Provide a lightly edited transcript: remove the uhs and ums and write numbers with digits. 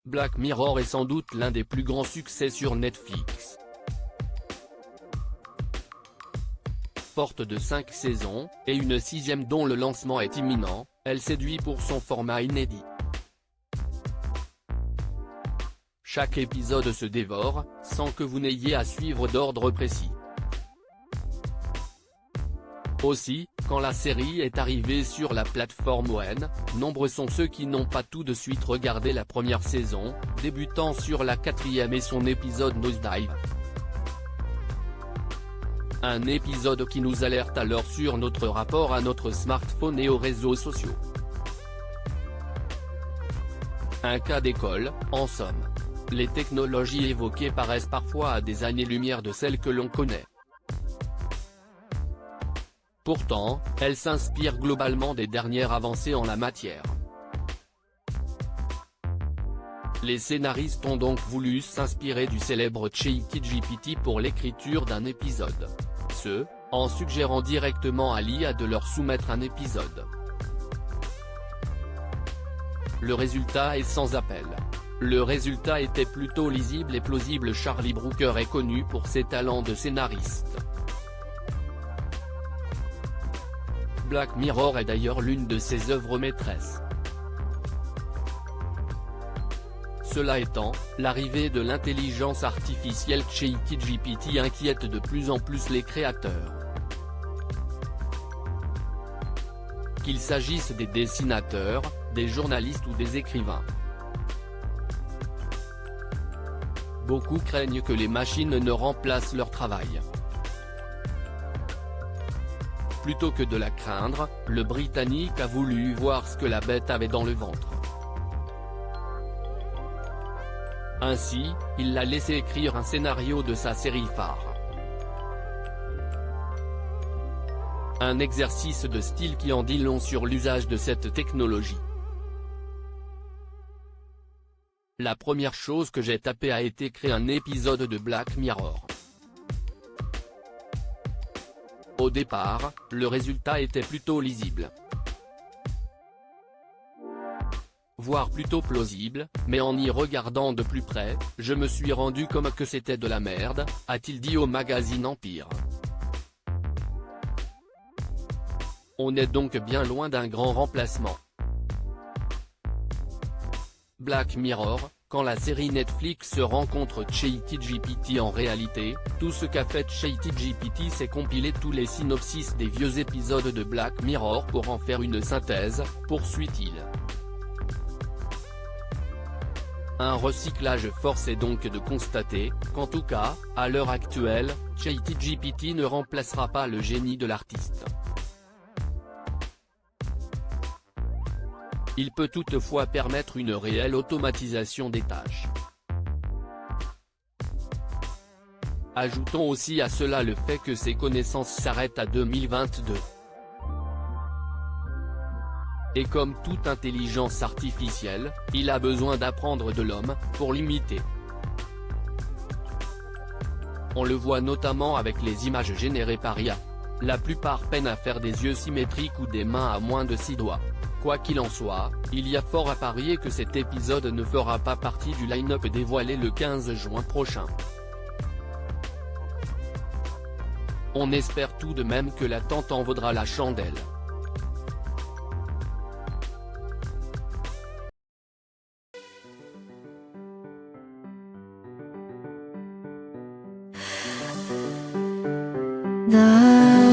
Black Mirror est sans doute l'un des plus grands succès sur Netflix. Forte de 5 saisons, et une 6e dont le lancement est imminent, elle séduit pour son format inédit. Chaque épisode se dévore, sans que vous n'ayez à suivre d'ordre précis. Aussi, quand la série est arrivée sur la plateforme ON, nombreux sont ceux qui n'ont pas tout de suite regardé la première saison, débutant sur la 4e et son épisode Nosedive. Un épisode qui nous alerte alors sur notre rapport à notre smartphone et aux réseaux sociaux. Un cas d'école, en somme. Les technologies évoquées paraissent parfois à des années-lumière de celles que l'on connaît. Pourtant, elles s'inspirent globalement des dernières avancées en la matière. Les scénaristes ont donc voulu s'inspirer du célèbre ChatGPT pour l'écriture d'un épisode. En suggérant directement à l'IA de leur soumettre un épisode. Le résultat est sans appel. Le résultat était plutôt lisible et plausible. Charlie Brooker est connu pour ses talents de scénariste. Black Mirror est d'ailleurs l'une de ses œuvres maîtresses. Cela étant, l'arrivée de l'intelligence artificielle ChatGPT inquiète de plus en plus les créateurs. Qu'il s'agisse des dessinateurs, des journalistes ou des écrivains. Beaucoup craignent que les machines ne remplacent leur travail. Plutôt que de la craindre, le Britannique a voulu voir ce que la bête avait dans le ventre. Ainsi, il l'a laissé écrire un scénario de sa série phare. Un exercice de style qui en dit long sur l'usage de cette technologie. La première chose que j'ai tapé a été créer un épisode de Black Mirror. Au départ, le résultat était plutôt lisible. Voire plutôt plausible, mais en y regardant de plus près, je me suis rendu compte que c'était de la merde, a-t-il dit au magazine Empire. On est donc bien loin d'un grand remplacement. Black Mirror, quand la série Netflix rencontre ChatGPT. En réalité, tout ce qu'a fait ChatGPT c'est compiler tous les synopsis des vieux épisodes de Black Mirror pour en faire une synthèse, poursuit-il. Un recyclage. Force est donc de constater, qu'en tout cas, à l'heure actuelle, ChatGPT ne remplacera pas le génie de l'artiste. Il peut toutefois permettre une réelle automatisation des tâches. Ajoutons aussi à cela le fait que ses connaissances s'arrêtent à 2022. Et comme toute intelligence artificielle, il a besoin d'apprendre de l'homme, pour l'imiter. On le voit notamment avec les images générées par IA. La plupart peinent à faire des yeux symétriques ou des mains à moins de 6 doigts. Quoi qu'il en soit, il y a fort à parier que cet épisode ne fera pas partie du line-up dévoilé le 15 juin prochain. On espère tout de même que l'attente en vaudra la chandelle. 나